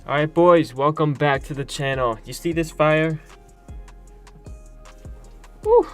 Alright boys, welcome back to the channel. You see this fire? Whew,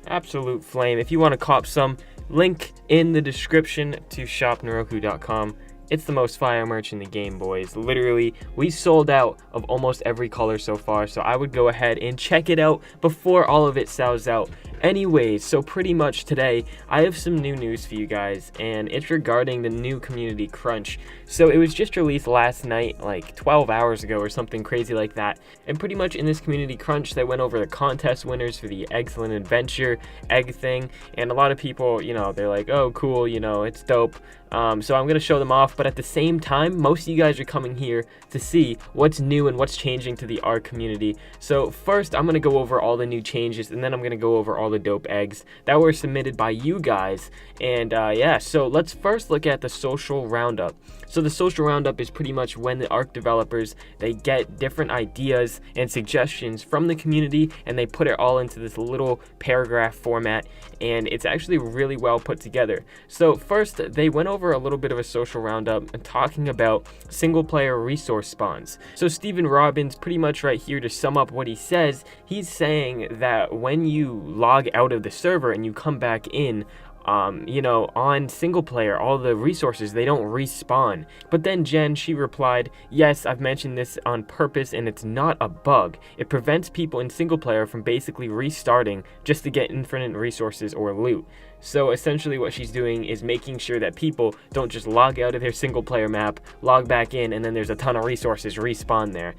absolute flame. If you want to cop some, link in the description to shopneroku.com. It's the most fire merch in the game, boys. Literally, we sold out of almost every color so far, so I would go ahead and check it out before all of it sells out. Anyways, so pretty much today, I have some new news for you guys, and it's regarding the new community crunch. So it was just released last night, like 12 hours ago or something crazy like that. And pretty much in this community crunch, they went over the contest winners for the Excellent Adventure egg thing. And a lot of people, they're like, oh, cool, it's dope. So I'm going to show them off, but at the same time, most of you guys are coming here to see what's new and what's changing to the ARK community. So first, I'm going to go over all the new changes, and then I'm going to go over all the dope eggs that were submitted by you guys. And yeah, so let's first look at the social roundup. So the social roundup is pretty much when the ARK developers, they get different ideas and suggestions from the community, and they put it all into this little paragraph format, and it's actually really well put together. So first, they went over a little bit of a social roundup and talking about single player resource spawns. So Stephen Robbins, pretty much right here to sum up what he says, he's saying that when you log out of the server and you come back in, on single player, all the resources, they don't respawn. But then Jen, she replied, yes, I've mentioned this on purpose and it's not a bug. It prevents people in single player from basically restarting just to get infinite resources or loot. So essentially what she's doing is making sure that people don't just log out of their single player map, log back in, and then there's a ton of resources respawn there.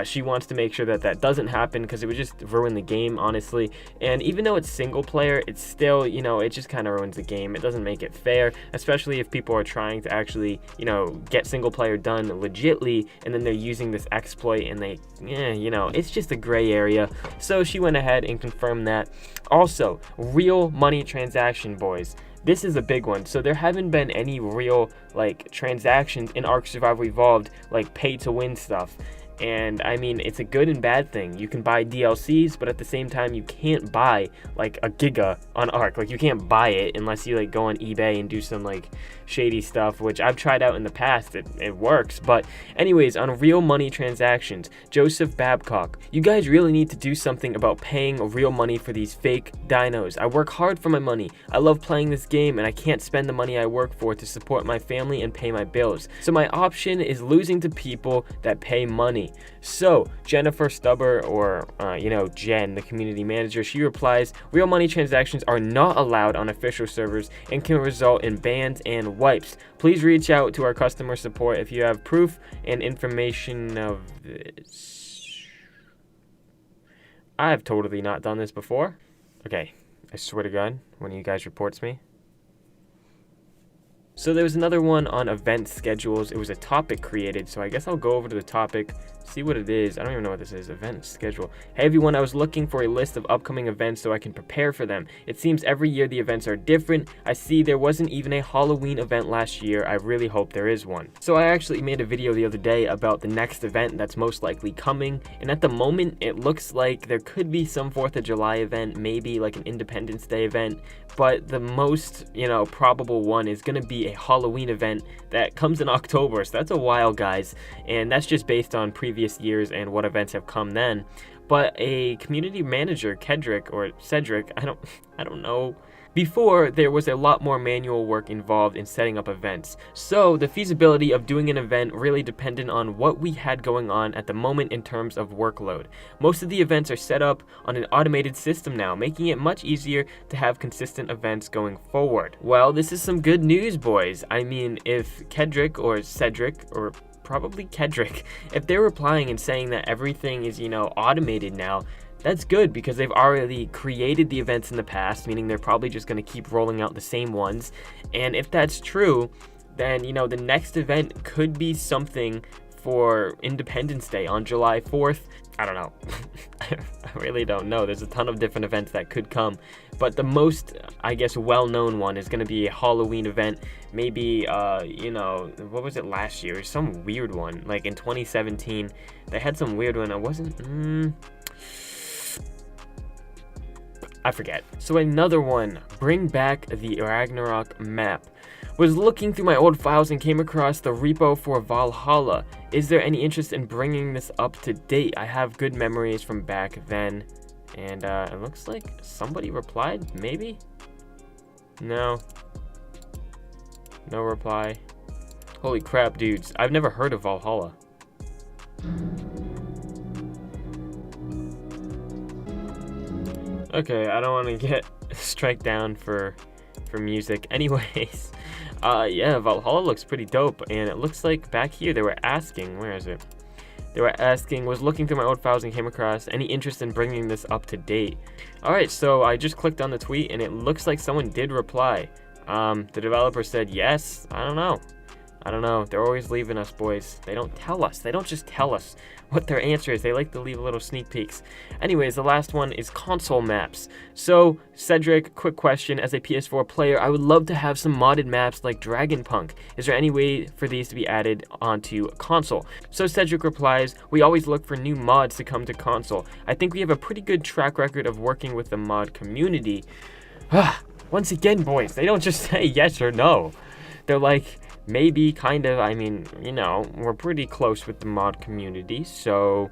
She wants to make sure that that doesn't happen because it would just ruin the game, honestly. And even though it's single player, it's still, it just kind of ruins the game. It doesn't make it fair, especially if people are trying to actually, get single player done legitly, and then they're using this exploit and they, it's just a gray area. So she went ahead and confirmed that. Also, real money transaction, boys. This is a big one. So there haven't been any real transactions in ARK Survival Evolved, like pay to win stuff. And I mean, it's a good and bad thing. You can buy DLCs, but at the same time, you can't buy like a giga on ARK. Like, you can't buy it unless you go on eBay and do some shady stuff, which I've tried out in the past. It works. But anyways, on real money transactions, Joseph Babcock, you guys really need to do something about paying real money for these fake dinos. I work hard for my money. I love playing this game, and I can't spend the money I work for to support my family and pay my bills. So my option is losing to people that pay money. So Jennifer Stubber, or Jen, the community manager, she replies, real money transactions are not allowed on official servers and can result in bans and wipes. Please reach out to our customer support if you have proof and information of this. I have totally not done this before. Okay, I swear to God, one of you guys reports me. So there was another one on event schedules. It was a topic created, so I guess I'll go over to the topic, see what it is. I don't even know what this is. Event schedule. Hey everyone, I was looking for a list of upcoming events so I can prepare for them. It seems every year the events are different. I see there wasn't even a Halloween event last year. I really hope there is one. So I actually made a video the other day about the next event that's most likely coming, and at the moment it looks like there could be some 4th of July event, maybe like an Independence Day event, but the most, probable one is going to be a Halloween event that comes in October. So that's a while, guys, and that's just based on previous years and what events have come then. But a community manager, Cedric, I don't know. Before, there was a lot more manual work involved in setting up events, so the feasibility of doing an event really depended on what we had going on at the moment in terms of workload. Most of the events are set up on an automated system now, making it much easier to have consistent events going forward. Well, this is some good news, boys. I mean, if Cedric, or probably Cedric, if they're replying and saying that everything is, automated now, that's good because they've already created the events in the past, meaning they're probably just going to keep rolling out the same ones. And if that's true, then, the next event could be something for Independence Day on July 4th. I don't know. I really don't know. There's a ton of different events that could come, but the most, I guess, well-known one is going to be a Halloween event. Maybe, what was it last year? Some weird one. Like in 2017, they had some weird one. It wasn't... I forget. So another one, bring back the Ragnarok map. Was looking through my old files and came across the repo for Valhalla. Is there any interest in bringing this up to date? I have good memories from back then. And it looks like somebody replied, maybe? No. No reply. Holy crap, dudes. I've never heard of Valhalla. Okay, I don't want to get strike down for music. Anyways, yeah, Valhalla looks pretty dope, and it looks like back here they were asking, where is it? They were asking, was looking through my old files and came across any interest in bringing this up to date. Alright, so I just clicked on the tweet, and it looks like someone did reply. The developer said yes. I don't know. They're always leaving us, boys. They don't tell us. They don't just tell us what their answer is. They like to leave little sneak peeks. Anyways, the last one is console maps. So, Cedric, quick question. As a PS4 player, I would love to have some modded maps like Dragon Punk. Is there any way for these to be added onto console? So, Cedric replies, we always look for new mods to come to console. I think we have a pretty good track record of working with the mod community. Once again, boys, they don't just say yes or no. They're like, maybe, kind of. I mean, you know, we're pretty close with the mod community, so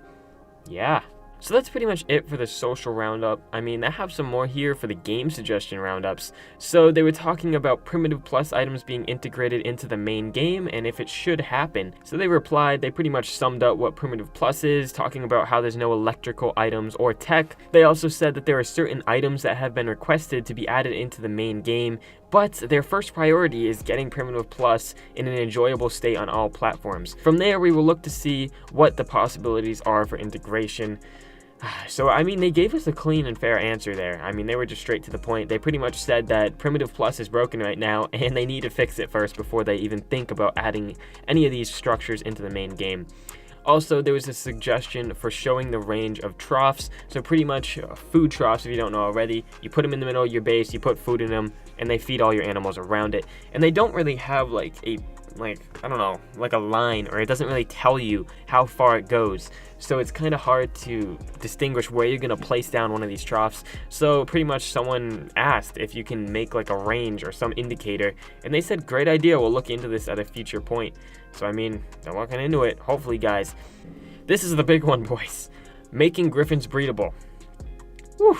yeah. So that's pretty much it for the social roundup. I mean, I have some more here for the game suggestion roundups. So they were talking about Primitive Plus items being integrated into the main game and if it should happen. So they replied, they pretty much summed up what Primitive Plus is, talking about how there's no electrical items or tech. They also said that there are certain items that have been requested to be added into the main game, but their first priority is getting Primitive Plus in an enjoyable state on all platforms. From there, we will look to see what the possibilities are for integration. So, I mean, they gave us a clean and fair answer there. I mean, they were just straight to the point. They pretty much said that Primitive Plus is broken right now, and they need to fix it first before they even think about adding any of these structures into the main game. Also, there was a suggestion for showing the range of troughs. So pretty much food troughs, if you don't know already. You put them in the middle of your base, you put food in them, and they feed all your animals around it. And they don't really have like a line, or it doesn't really tell you how far it goes. So it's kind of hard to distinguish where you're going to place down one of these troughs. So pretty much someone asked if you can make like a range or some indicator, and they said, great idea, we'll look into this at a future point. So I mean, they're looking into it, hopefully, guys. This is the big one, boys. Making griffins breedable. Whew.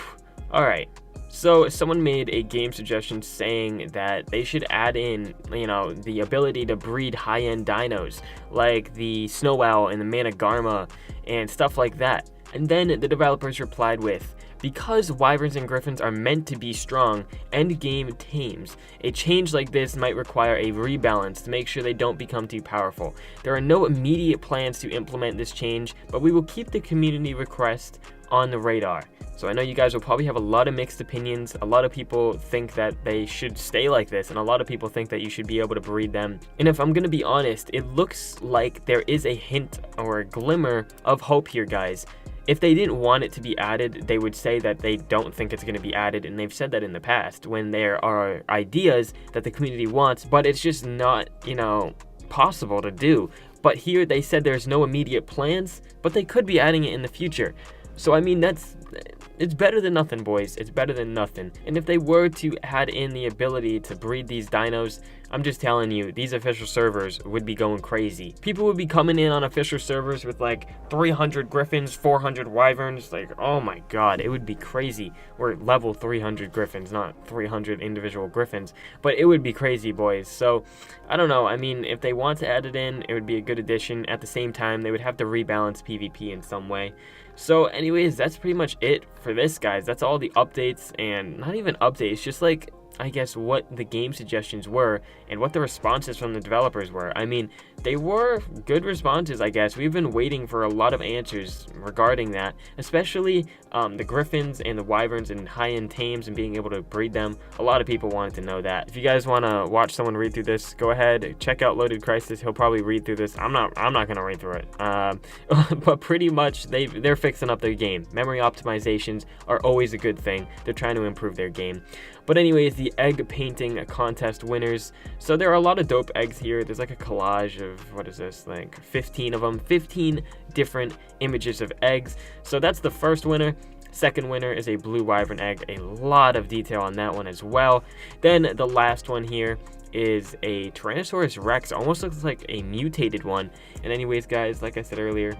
Alright. So someone made a game suggestion saying that they should add in, you know, the ability to breed high-end dinos like the Snow Owl and the Managarma and stuff like that. And then the developers replied with, because wyverns and griffins are meant to be strong, end game tames, a change like this might require a rebalance to make sure they don't become too powerful. There are no immediate plans to implement this change, but we will keep the community request on the radar. So I know you guys will probably have a lot of mixed opinions. A lot of people think that they should stay like this, and a lot of people think that you should be able to breed them. And if I'm gonna be honest, it looks like there is a hint or a glimmer of hope here, guys. If they didn't want it to be added, they would say that they don't think it's going to be added, and they've said that in the past when there are ideas that the community wants, but it's just not, you know, possible to do. But here they said there's no immediate plans, but they could be adding it in the future. So I mean, it's better than nothing, boys. It's better than nothing. And if they were to add in the ability to breed these dinos, I'm just telling you, these official servers would be going crazy. People would be coming in on official servers with like 300 griffins, 400 wyverns. Like, oh my god, it would be crazy. We're level 300 griffins, not 300 individual griffins. But it would be crazy, boys. So, I don't know. I mean, if they want to add it in, it would be a good addition. At the same time, they would have to rebalance PvP in some way. So anyways, that's pretty much it for this, guys. That's all the updates, and not even updates, just like, I guess, what the game suggestions were and what the responses from the developers were. I mean, they were good responses, I guess. We've been waiting for a lot of answers regarding that, especially the griffins and the wyverns and high-end tames and being able to breed them. A lot of people wanted to know that. If you guys want to watch someone read through this, go ahead, check out Loaded Crisis. He'll probably read through this. I'm not gonna read through it. But pretty much they're fixing up their game. Memory optimizations are always a good thing. They're trying to improve their game. But anyways, the egg painting contest winners. So there are a lot of dope eggs here. There's like a collage of, what is this, like 15 of them, 15 different images of eggs. So that's the first winner. Second winner is a blue wyvern egg. A lot of detail on that one as well. Then the last one here is a Tyrannosaurus Rex. Almost looks like a mutated one. And anyways, guys, like I said earlier,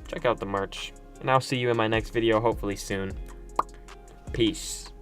check out the merch. And I'll see you in my next video, hopefully soon. Peace.